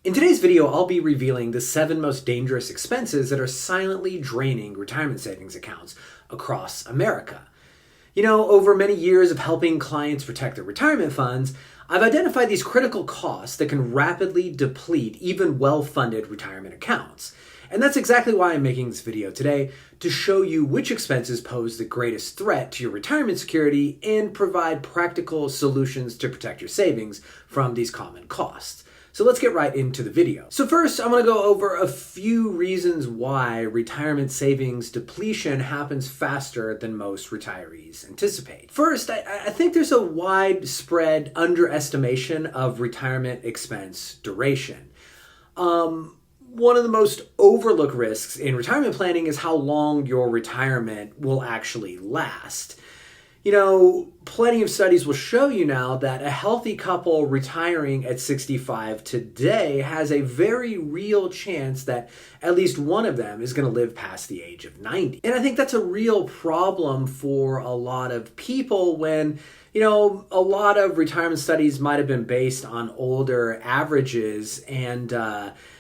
In today's video, I'll be revealing the 7 most dangerous expenses that are silently draining retirement savings accounts across America. You know, over many years of helping clients protect their retirement funds, I've identified these critical costs that can rapidly deplete even well-funded retirement accounts. And that's exactly why I'm making this video today, to show you which expenses pose the greatest threat to your retirement security and provide practical solutions to protect your savings from these common costs. So let's get right into the video. So first, I'm going to go over a few reasons why retirement savings depletion happens faster than most retirees anticipate. First, I think there's a widespread underestimation of retirement expense duration. One of the most overlooked risks in retirement planning is how long your retirement will actually last. You know, plenty of studies will show you now that a healthy couple retiring at 65 today has a very real chance that at least one of them is going to live past the age of 90. And I think that's a real problem for a lot of people when, you know, a lot of retirement studies might have been based on older averages and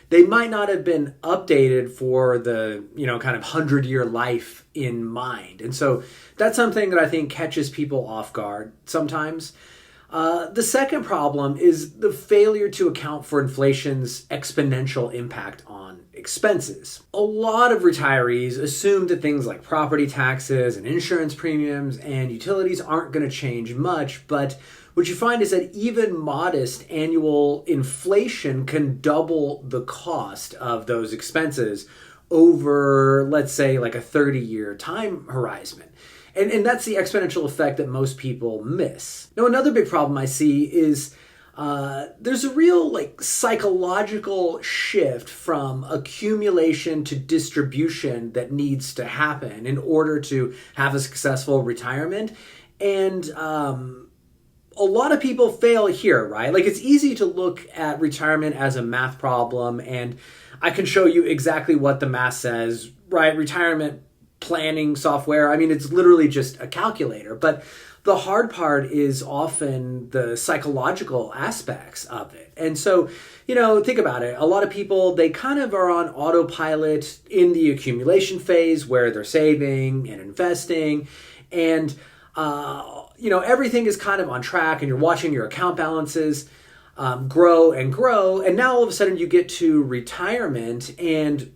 they might not have been updated for the, kind of 100-year life in mind. And so that's something that I think catches people off guard sometimes. The second problem is the failure to account for inflation's exponential impact on expenses. A lot of retirees assume that things like property taxes and insurance premiums and utilities aren't going to change much, but what you find is that even modest annual inflation can double the cost of those expenses over, let's say, like a 30-year time horizon. And that's the exponential effect that most people miss. Now, another big problem I see is there's a real psychological shift from accumulation to distribution that needs to happen in order to have a successful retirement. And a lot of people fail here, right? It's easy to look at retirement as a math problem, and I can show you exactly what the math says, right? Retirement planning software, it's literally just a calculator. But the hard part is often the psychological aspects of it. And so, think about it. A lot of people, they kind of are on autopilot in the accumulation phase where they're saving and investing, and everything is kind of on track, and you're watching your account balances grow and grow. And now all of a sudden you get to retirement, and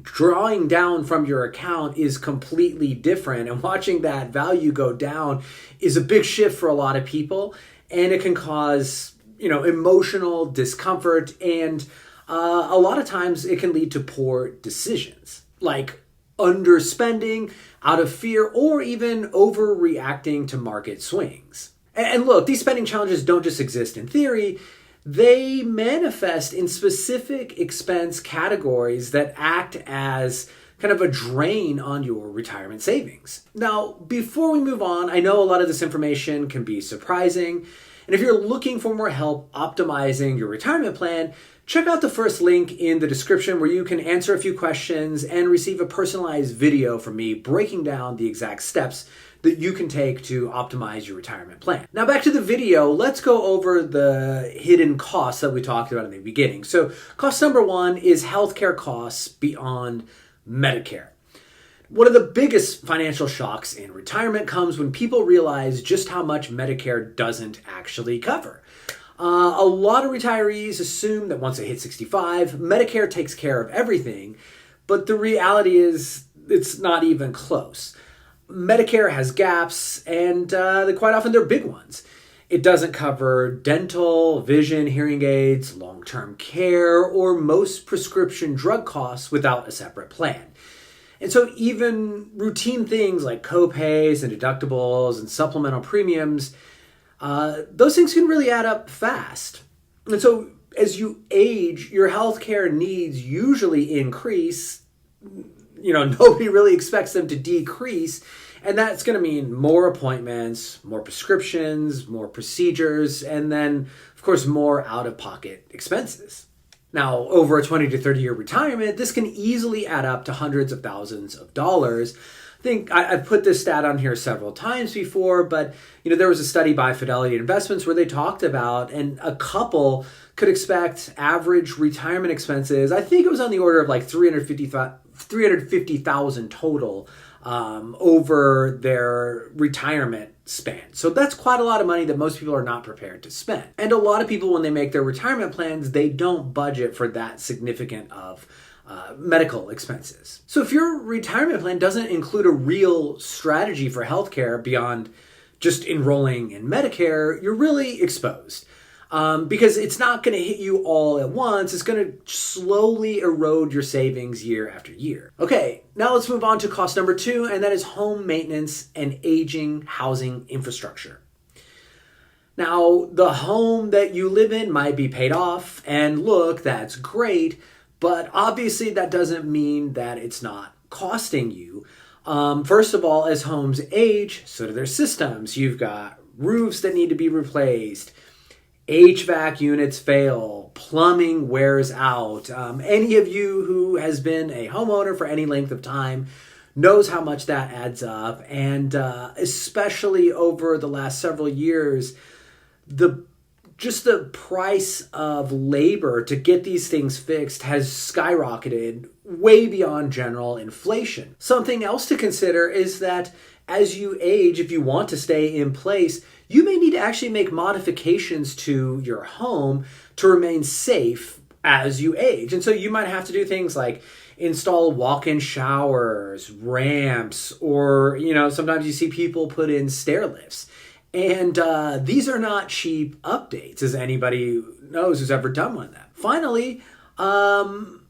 drawing down from your account is completely different. And watching that value go down is a big shift for a lot of people. And it can cause, emotional discomfort. And a lot of times it can lead to poor decisions, like underspending out of fear or even overreacting to market swings. And look, these spending challenges don't just exist in theory. They manifest in specific expense categories that act as kind of a drain on your retirement savings. Now, before we move on, I know a lot of this information can be surprising. And if you're looking for more help optimizing your retirement plan, check out the first link in the description where you can answer a few questions and receive a personalized video from me breaking down the exact steps that you can take to optimize your retirement plan. Now back to the video, let's go over the hidden costs that we talked about in the beginning. So cost number 1 is healthcare costs beyond Medicare. One of the biggest financial shocks in retirement comes when people realize just how much Medicare doesn't actually cover. A lot of retirees assume that once they hit 65, Medicare takes care of everything, but the reality is it's not even close. Medicare has gaps, and quite often they're big ones. It doesn't cover dental, vision, hearing aids, long-term care, or most prescription drug costs without a separate plan. And so even routine things like co-pays and deductibles and supplemental premiums, those things can really add up fast. And so as you age, your healthcare needs usually increase. Nobody really expects them to decrease. And that's going to mean more appointments, more prescriptions, more procedures, and then, of course, more out-of-pocket expenses. Now, over a 20 to 30-year retirement, this can easily add up to hundreds of thousands of dollars. I think I've put this stat on here several times before, but there was a study by Fidelity Investments where they talked about, and a couple could expect average retirement expenses. I think it was on the order of like $350,000 total over their retirement span. So that's quite a lot of money that most people are not prepared to spend. And a lot of people, when they make their retirement plans, they don't budget for that significant of medical expenses. So if your retirement plan doesn't include a real strategy for healthcare beyond just enrolling in Medicare, you're really exposed. Because it's not going to hit you all at once. It's going to slowly erode your savings year after year. Okay, now let's move on to cost number 2, and that is home maintenance and aging housing infrastructure. Now, the home that you live in might be paid off, and look, that's great, but obviously that doesn't mean that it's not costing you. First of all, as homes age, so do their systems. You've got roofs that need to be replaced, HVAC units fail, plumbing wears out. Any of you who has been a homeowner for any length of time knows how much that adds up. And especially over the last several years, the price of labor to get these things fixed has skyrocketed way beyond general inflation. Something else to consider is that as you age, if you want to stay in place, you may need to actually make modifications to your home to remain safe as you age. And so you might have to do things like install walk-in showers, ramps, or, sometimes you see people put in stair lifts. And these are not cheap updates, as anybody knows who's ever done one of them. Finally, I'm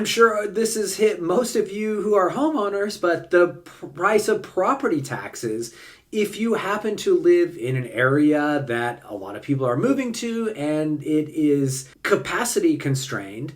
sure this has hit most of you who are homeowners, but the price of property taxes, if you happen to live in an area that a lot of people are moving to and it is capacity constrained,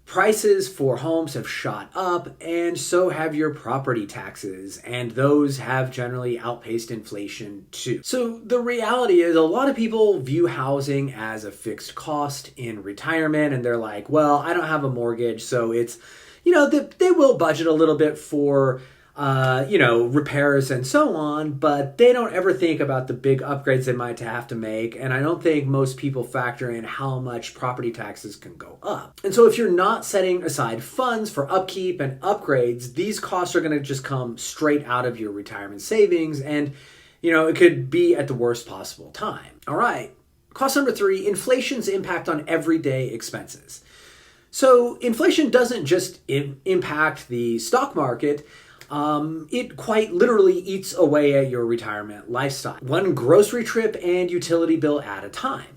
prices for homes have shot up, and so have your property taxes, and those have generally outpaced inflation too. So the reality is a lot of people view housing as a fixed cost in retirement, and they're like, well, I don't have a mortgage, so it's, they will budget a little bit for repairs and so on, but they don't ever think about the big upgrades they might have to make. And I don't think most people factor in how much property taxes can go up. And so if you're not setting aside funds for upkeep and upgrades, these costs are going to just come straight out of your retirement savings. And, it could be at the worst possible time. All right. Cost number 3, inflation's impact on everyday expenses. So inflation doesn't just impact the stock market. It quite literally eats away at your retirement lifestyle. One grocery trip and utility bill at a time.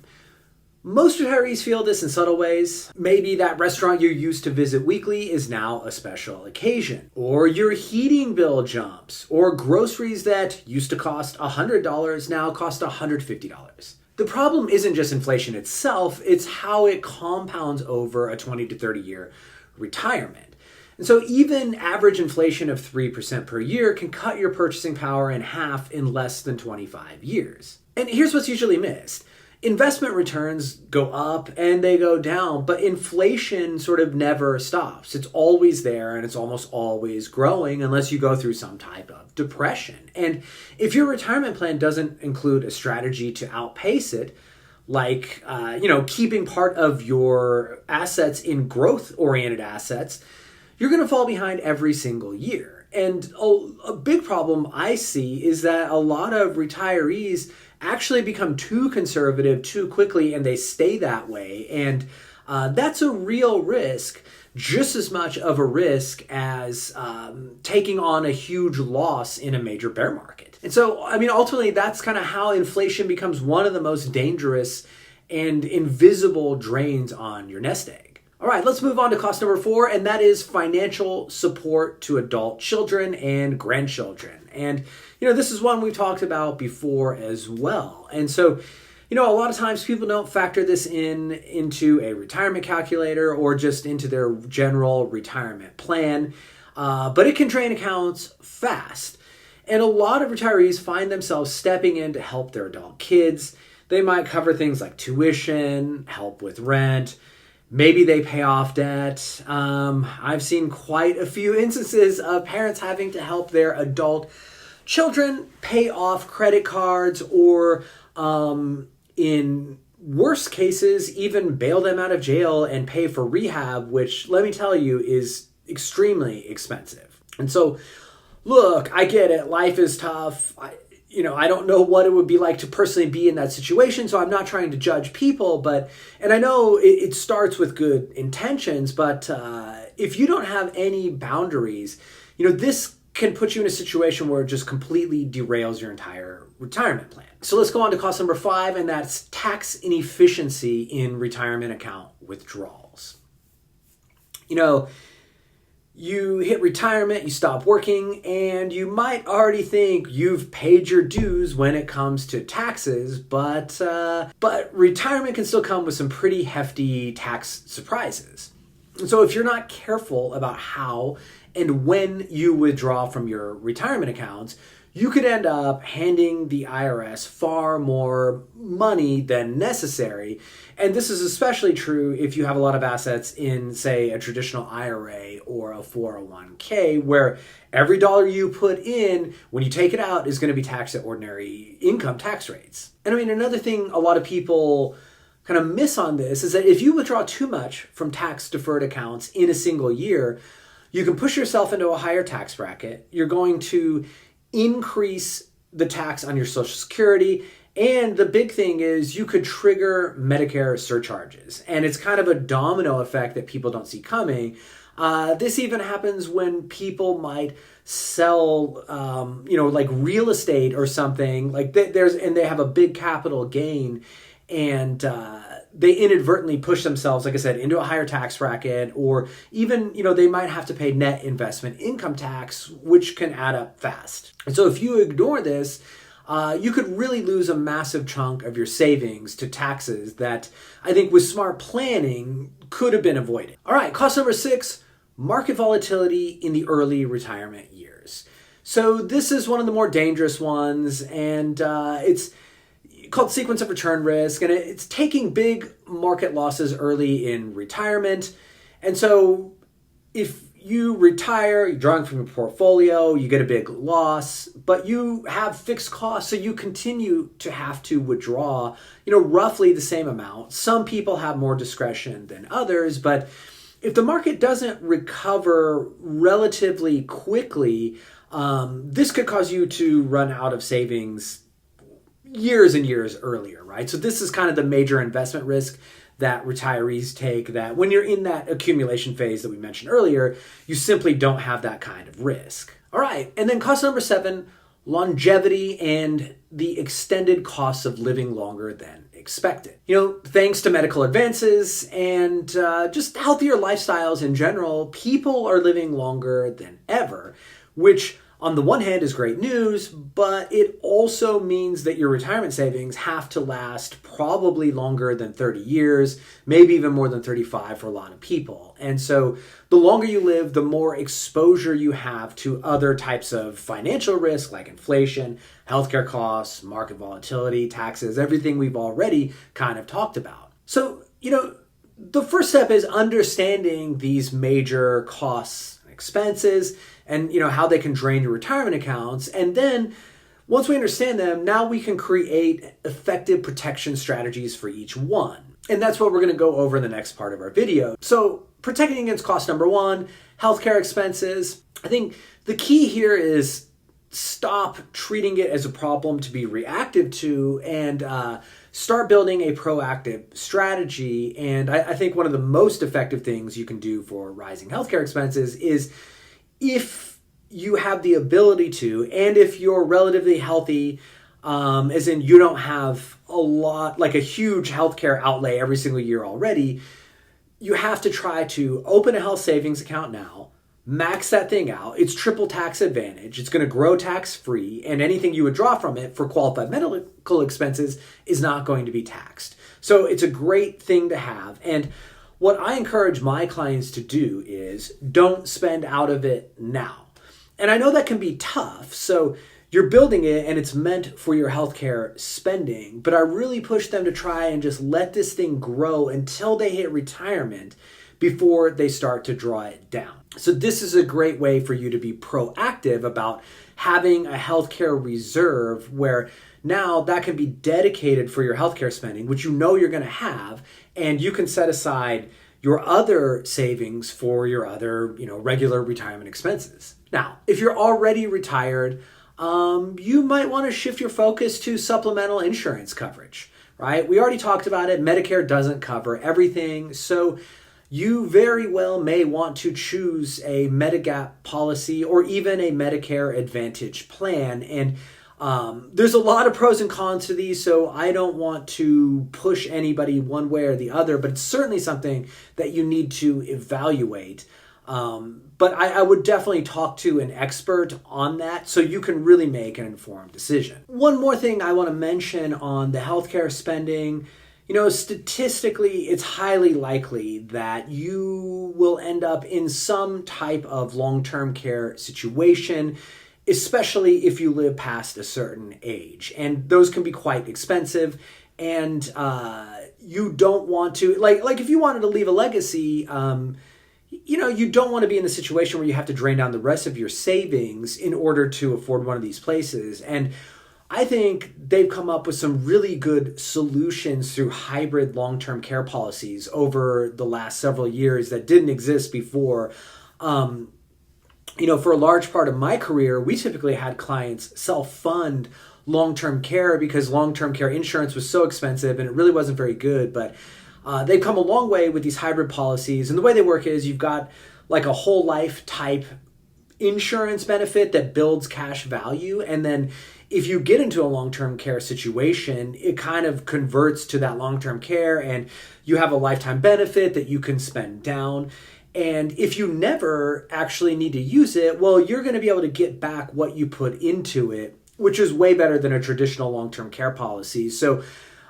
Most retirees feel this in subtle ways. Maybe that restaurant you used to visit weekly is now a special occasion. Or your heating bill jumps. Or groceries that used to cost $100 now cost $150. The problem isn't just inflation itself, it's how it compounds over a 20 to 30 year retirement. And so even average inflation of 3% per year can cut your purchasing power in half in less than 25 years. And here's what's usually missed. Investment returns go up and they go down, but inflation sort of never stops. It's always there and it's almost always growing unless you go through some type of depression. And if your retirement plan doesn't include a strategy to outpace it, like keeping part of your assets in growth-oriented assets, you're going to fall behind every single year. And a big problem I see is that a lot of retirees actually become too conservative too quickly, and they stay that way. And that's a real risk, just as much of a risk as taking on a huge loss in a major bear market. And so, ultimately, that's kind of how inflation becomes one of the most dangerous and invisible drains on your nest egg. All right, let's move on to cost number 4, and that is financial support to adult children and grandchildren. And, this is one we've talked about before as well. And so, a lot of times people don't factor this into a retirement calculator or just into their general retirement plan, but it can drain accounts fast. And a lot of retirees find themselves stepping in to help their adult kids. They might cover things like tuition, help with rent, Maybe they pay off debt. I've seen quite a few instances of parents having to help their adult children pay off credit cards or, in worse cases, even bail them out of jail and pay for rehab, which, let me tell you, is extremely expensive. And so, look, I get it. Life is tough. I don't know what it would be like to personally be in that situation, so I'm not trying to judge people, and I know it starts with good intentions, but if you don't have any boundaries, this can put you in a situation where it just completely derails your entire retirement plan. So let's go on to cost number 5, and that's tax inefficiency in retirement account withdrawals. You hit retirement, you stop working, and you might already think you've paid your dues when it comes to taxes, but retirement can still come with some pretty hefty tax surprises. And so if you're not careful about how and when you withdraw from your retirement accounts, you could end up handing the IRS far more money than necessary. And this is especially true if you have a lot of assets in, say, a traditional IRA or a 401k, where every dollar you put in, when you take it out, is going to be taxed at ordinary income tax rates. And another thing a lot of people kind of miss on this is that if you withdraw too much from tax deferred accounts in a single year, you can push yourself into a higher tax bracket. You're going to increase the tax on your Social Security. And the big thing is you could trigger Medicare surcharges. And it's kind of a domino effect that people don't see coming. This even happens when people might sell, like real estate or something. Like they have a big capital gain, and they inadvertently push themselves, like I said, into a higher tax bracket, or even, they might have to pay net investment income tax, which can add up fast. And so if you ignore this, you could really lose a massive chunk of your savings to taxes that I think with smart planning could have been avoided. All right, cost number 6, market volatility in the early retirement years. So this is one of the more dangerous ones, and it's called sequence of return risk, and it's taking big market losses early in retirement. And so if you retire, you're drawing from your portfolio, you get a big loss, but you have fixed costs, so you continue to have to withdraw, roughly the same amount. Some people have more discretion than others, but if the market doesn't recover relatively quickly, this could cause you to run out of savings years and years earlier, right? So this is kind of the major investment risk that retirees take, that when you're in that accumulation phase that we mentioned earlier, you simply don't have that kind of risk. All right, and then cost number 7, longevity and the extended costs of living longer than expected. Thanks to medical advances and just healthier lifestyles in general, people are living longer than ever, which on the one hand is great news, but it also means that your retirement savings have to last probably longer than 30 years, maybe even more than 35 for a lot of people. And so the longer you live, the more exposure you have to other types of financial risk like inflation, healthcare costs, market volatility, taxes, everything we've already kind of talked about. So, the first step is understanding these major costs and expenses, and how they can drain your retirement accounts. And then once we understand them, now we can create effective protection strategies for each one. And that's what we're going to go over in the next part of our video. So protecting against cost number 1, healthcare expenses. I think the key here is stop treating it as a problem to be reactive to, and start building a proactive strategy. And I think one of the most effective things you can do for rising healthcare expenses is, if you have the ability to, and if you're relatively healthy, as in you don't have a huge healthcare outlay every single year already, you have to try to open a health savings account now, max that thing out. It's triple tax advantage. It's going to grow tax free, and anything you withdraw from it for qualified medical expenses is not going to be taxed. So it's a great thing to have. And what I encourage my clients to do is don't spend out of it now. And I know that can be tough. So you're building it and it's meant for your healthcare spending. But I really push them to try and just let this thing grow until they hit retirement before they start to draw it down. So this is a great way for you to be proactive about having a healthcare reserve where now that can be dedicated for your healthcare spending, which you know you're going to have, and you can set aside your other savings for your other, regular retirement expenses. Now, if you're already retired, you might want to shift your focus to supplemental insurance coverage, right? We already talked about it. Medicare doesn't cover everything. So you very well may want to choose a Medigap policy or even a Medicare Advantage plan. And there's a lot of pros and cons to these, so I don't want to push anybody one way or the other, but it's certainly something that you need to evaluate. But I would definitely talk to an expert on that so you can really make an informed decision. One more thing I want to mention on the healthcare spending. Statistically, it's highly likely that you will end up in some type of long-term care situation, especially if you live past a certain age. And those can be quite expensive. And you don't want to, like if you wanted to leave a legacy, you don't want to be in the situation where you have to drain down the rest of your savings in order to afford one of these places. And I think they've come up with some really good solutions through hybrid long-term care policies over the last several years that didn't exist before. For a large part of my career, we typically had clients self-fund long-term care because long-term care insurance was so expensive and it really wasn't very good. But they've come a long way with these hybrid policies. And the way they work is you've got like a whole life type insurance benefit that builds cash value. And then if you get into a long-term care situation, it kind of converts to that long-term care and you have a lifetime benefit that you can spend down. And if you never actually need to use it, well, you're going to be able to get back what you put into it, which is way better than a traditional long-term care policy. So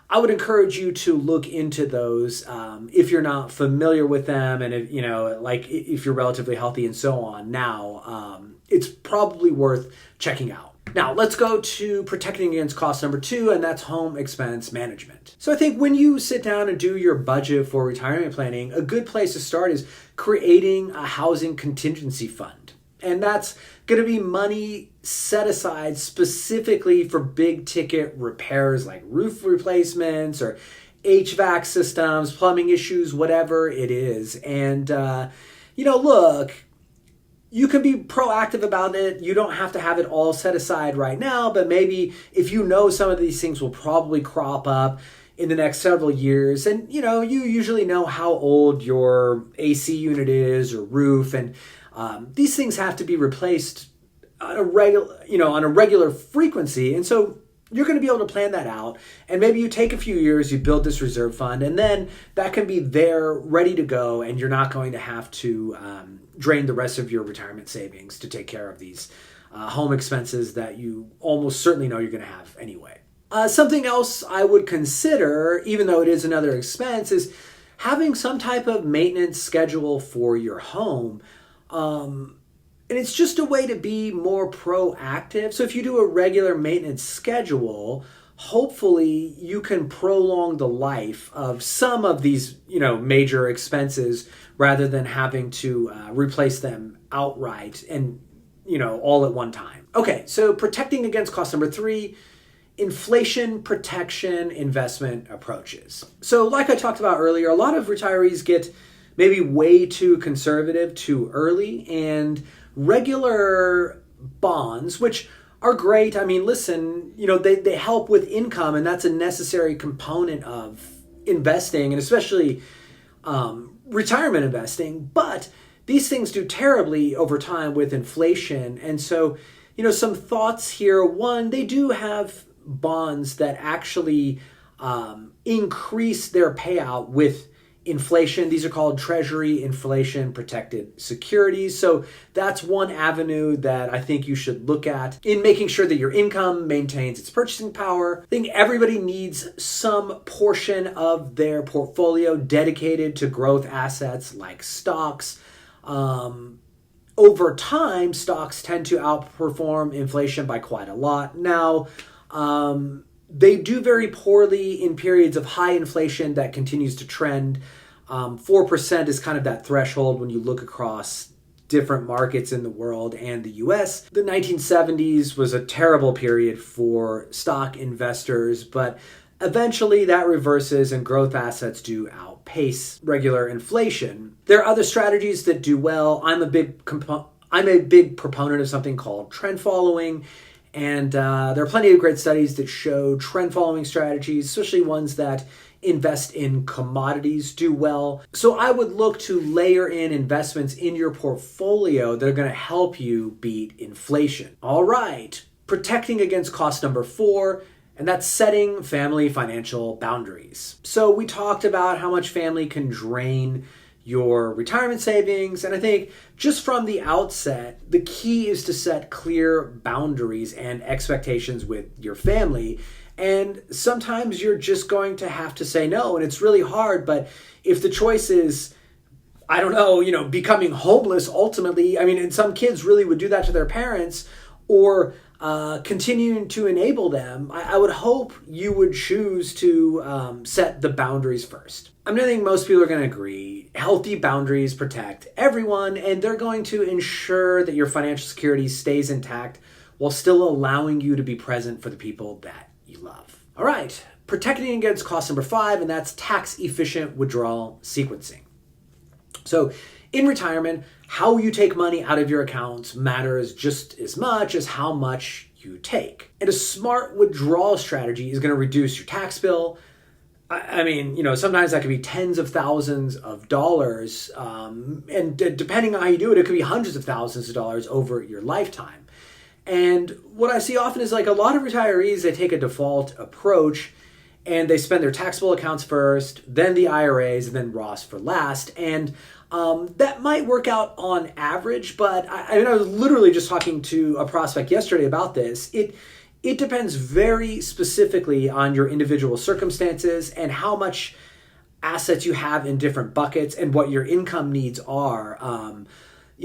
I would encourage you to look into those if you're not familiar with them and if you're relatively healthy and so on now, it's probably worth checking out. Now, let's go to protecting against cost number 2, and that's home expense management. So I think when you sit down and do your budget for retirement planning, a good place to start is creating a housing contingency fund. And that's going to be money set aside specifically for big ticket repairs like roof replacements or HVAC systems, plumbing issues, whatever it is. And, look, you can be proactive about it. You don't have to have it all set aside right now, but maybe if you know some of these things will probably crop up in the next several years, and you usually know how old your AC unit is or roof, and these things have to be replaced on a regular frequency, and so you're going to be able to plan that out. And maybe you take a few years, you build this reserve fund, and then that can be there ready to go, and you're not going to have to drain the rest of your retirement savings to take care of these home expenses that you almost certainly know you're going to have anyway. Something else I would consider, even though it is another expense, is having some type of maintenance schedule for your home. And it's just a way to be more proactive. So if you do a regular maintenance schedule, hopefully you can prolong the life of some of these, major expenses rather than having to replace them outright and, all at one time. Okay, so protecting against cost number 3, inflation protection investment approaches. So like I talked about earlier, a lot of retirees get maybe way too conservative too early, and regular bonds, which are great. I mean, listen, they help with income, and that's a necessary component of investing, and especially retirement investing. But these things do terribly over time with inflation. And so, some thoughts here. One, they do have bonds that actually increase their payout with inflation. These are called Treasury inflation protected securities. So that's one avenue that I think you should look at in making sure that your income maintains its purchasing power. I think everybody needs some portion of their portfolio dedicated to growth assets like stocks, over time, stocks tend to outperform inflation by quite a lot. Now, they do very poorly in periods of high inflation that continues to trend. 4% is kind of that threshold when you look across different markets in the world and the US. The 1970s was a terrible period for stock investors, but eventually that reverses and growth assets do outpace regular inflation. There are other strategies that do well. I'm a big proponent of something called trend following. And there are plenty of great studies that show trend following strategies, especially ones that invest in commodities, do well. So I would look to layer in investments in your portfolio that are going to help you beat inflation. All right, protecting against cost number 4, and that's setting family financial boundaries. So we talked about how much family can drain your retirement savings. And I think just from the outset, the key is to set clear boundaries and expectations with your family. And sometimes you're just going to have to say no. And it's really hard. But if the choice is, I don't know, becoming homeless ultimately, and some kids really would do that to their parents, or continuing to enable them, I would hope you would choose to set the boundaries first. I think most people are going to agree. Healthy boundaries protect everyone, and they're going to ensure that your financial security stays intact while still allowing you to be present for the people that you love. All right, protecting against cost number 5, and that's tax-efficient withdrawal sequencing. So in retirement, how you take money out of your accounts matters just as much as how much you take. And a smart withdrawal strategy is going to reduce your tax bill. Sometimes that could be tens of thousands of dollars. And depending on how you do it, it could be hundreds of thousands of dollars over your lifetime. And what I see often is a lot of retirees, they take a default approach and they spend their taxable accounts first, then the IRAs, and then Roths for last. And that might work out on average, but I was literally just talking to a prospect yesterday about this. It depends very specifically on your individual circumstances and how much assets you have in different buckets and what your income needs are.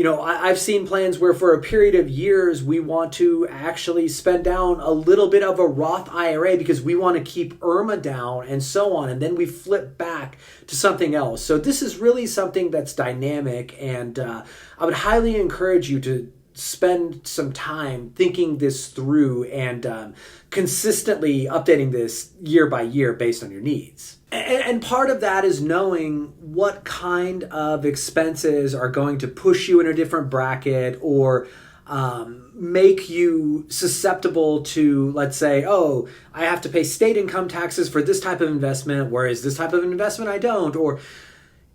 I've seen plans where for a period of years, we want to actually spend down a little bit of a Roth IRA because we want to keep IRMA down and so on. And then we flip back to something else. So this is really something that's dynamic. And I would highly encourage you to spend some time thinking this through and consistently updating this year by year based on your needs. And part of that is knowing what kind of expenses are going to push you in a different bracket or make you susceptible to, let's say, I have to pay state income taxes for this type of investment, whereas this type of investment I don't, or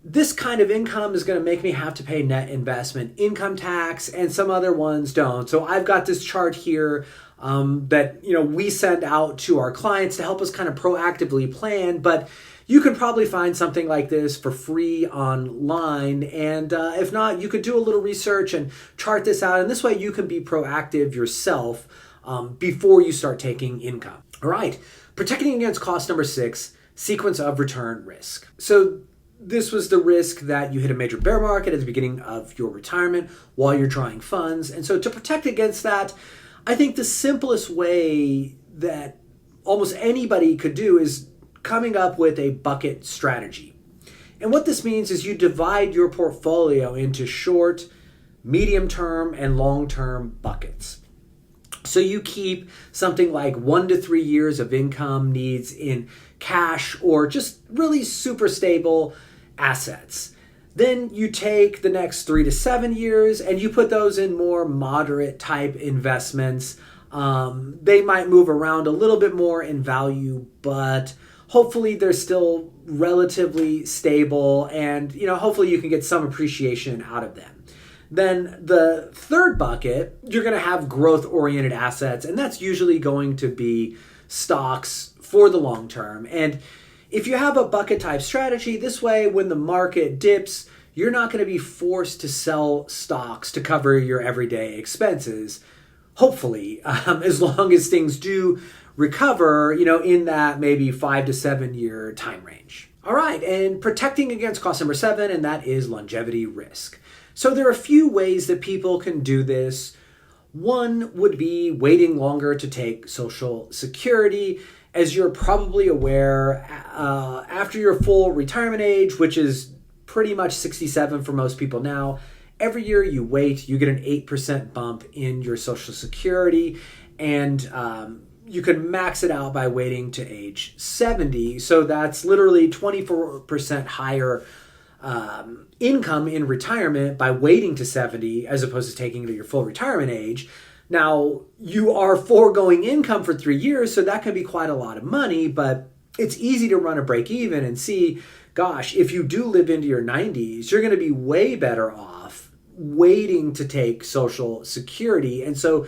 this kind of income is going to make me have to pay net investment income tax and some other ones don't. So I've got this chart here that we send out to our clients to help us kind of proactively plan, but you can probably find something like this for free online. And if not, you could do a little research and chart this out. And this way you can be proactive yourself before you start taking income. All right, protecting against cost number 6, sequence of return risk. So this was the risk that you hit a major bear market at the beginning of your retirement while you're drawing funds. And so to protect against that, I think the simplest way that almost anybody could do is coming up with a bucket strategy. And what this means is you divide your portfolio into short, medium-term, and long-term buckets. So you keep something like 1 to 3 years of income needs in cash or just really super stable assets. Then you take the next 3 to 7 years and you put those in more moderate type investments. They might move around a little bit more in value, but hopefully they're still relatively stable and, hopefully you can get some appreciation out of them. Then the third bucket, you're going to have growth-oriented assets, and that's usually going to be stocks for the long term. And if you have a bucket type strategy, this way, when the market dips, you're not going to be forced to sell stocks to cover your everyday expenses, hopefully, as long as things do recover, in that maybe 5 to 7 year time range. All right, and protecting against cost number 7, and that is longevity risk. So there are a few ways that people can do this. One would be waiting longer to take Social Security. As you're probably aware, after your full retirement age, which is pretty much 67 for most people now, every year you wait, you get an 8% bump in your Social Security, and you can max it out by waiting to age 70. So that's literally 24% higher income in retirement by waiting to 70 as opposed to taking it at your full retirement age. Now, you are foregoing income for 3 years, so that can be quite a lot of money, but it's easy to run a break even and see, gosh, if you do live into your 90s, you're going to be way better off waiting to take Social Security. And so,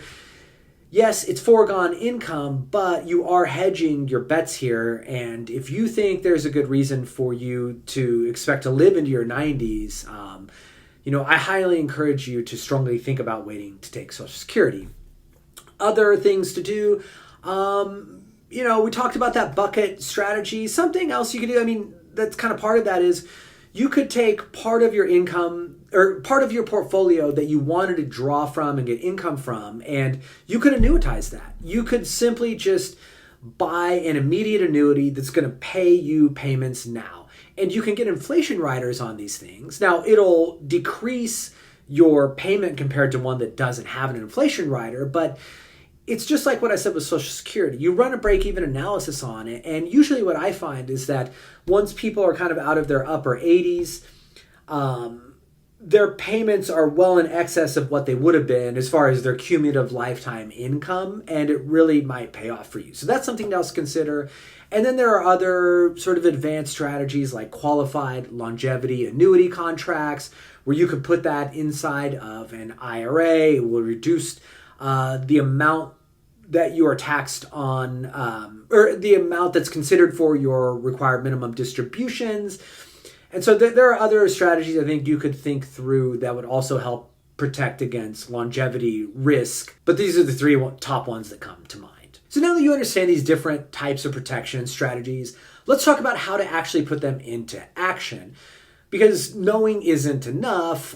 yes, it's foregone income, but you are hedging your bets here. And if you think there's a good reason for you to expect to live into your 90s, I highly encourage you to strongly think about waiting to take Social Security. Other things to do, we talked about that bucket strategy. Something else you could do, that's kind of part of that is you could take part of your income or part of your portfolio that you wanted to draw from and get income from, and you could annuitize that. You could simply just buy an immediate annuity that's going to pay you payments now. And you can get inflation riders on these things. Now, it'll decrease your payment compared to one that doesn't have an inflation rider, but it's just like what I said with Social Security. You run a break-even analysis on it, and usually what I find is that once people are kind of out of their upper 80s, their payments are well in excess of what they would have been as far as their cumulative lifetime income, and it really might pay off for you. So that's something else to consider. And then there are other sort of advanced strategies like qualified longevity annuity contracts, where you could put that inside of an IRA. It will reduce the amount that you are taxed on, or the amount that's considered for your required minimum distributions. And so there are other strategies I think you could think through that would also help protect against longevity risk. But these are the three top ones that come to mind. So now that you understand these different types of protection strategies, let's talk about how to actually put them into action. Because knowing isn't enough,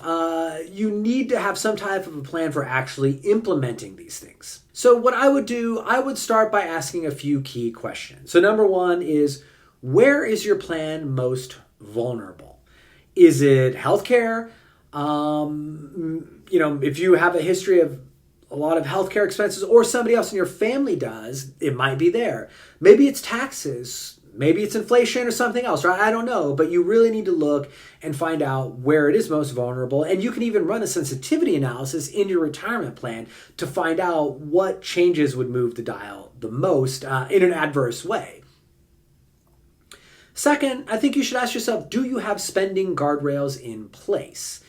you need to have some type of a plan for actually implementing these things. So what I would do, I would start by asking a few key questions. So number one is, where is your plan most vulnerable? Is it healthcare? If you have a history of a lot of healthcare expenses, or somebody else in your family does, it might be there. Maybe it's taxes. Maybe it's inflation or something else, right? I don't know, but you really need to look and find out where it is most vulnerable. And you can even run a sensitivity analysis in your retirement plan to find out what changes would move the dial the most in an adverse way. Second, I think you should ask yourself, do you have spending guardrails in place?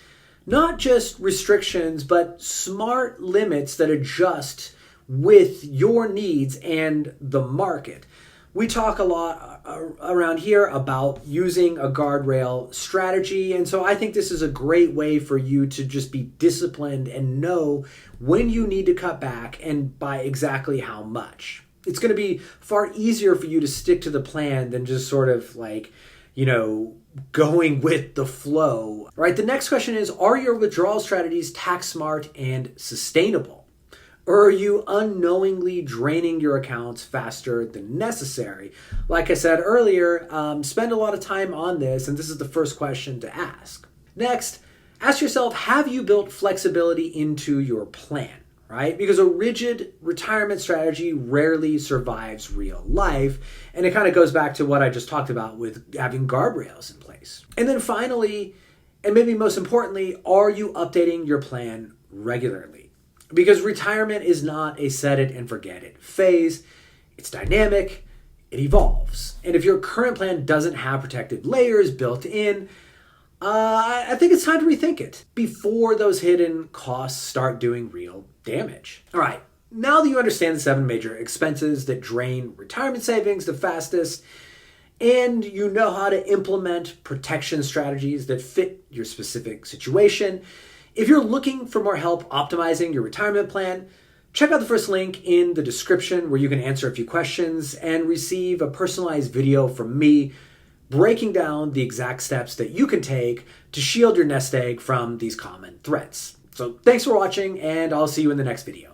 Not just restrictions, but smart limits that adjust with your needs and the market. We talk a lot around here about using a guardrail strategy, and so I think this is a great way for you to just be disciplined and know when you need to cut back and by exactly how much. It's going to be far easier for you to stick to the plan than just sort of going with the flow. Right? The next question is, are your withdrawal strategies tax smart and sustainable? Or are you unknowingly draining your accounts faster than necessary? Like I said earlier, spend a lot of time on this, and this is the first question to ask. Next, ask yourself, have you built flexibility into your plan, right? Because a rigid retirement strategy rarely survives real life, and it kind of goes back to what I just talked about with having guardrails in place. And then finally, and maybe most importantly, are you updating your plan regularly? Because retirement is not a set it and forget it phase. It's dynamic, it evolves. And if your current plan doesn't have protective layers built in, I think it's time to rethink it before those hidden costs start doing real damage. All right, now that you understand the 7 major expenses that drain retirement savings the fastest, and you know how to implement protection strategies that fit your specific situation, if you're looking for more help optimizing your retirement plan, check out the first link in the description where you can answer a few questions and receive a personalized video from me breaking down the exact steps that you can take to shield your nest egg from these common threats. So thanks for watching, and I'll see you in the next video.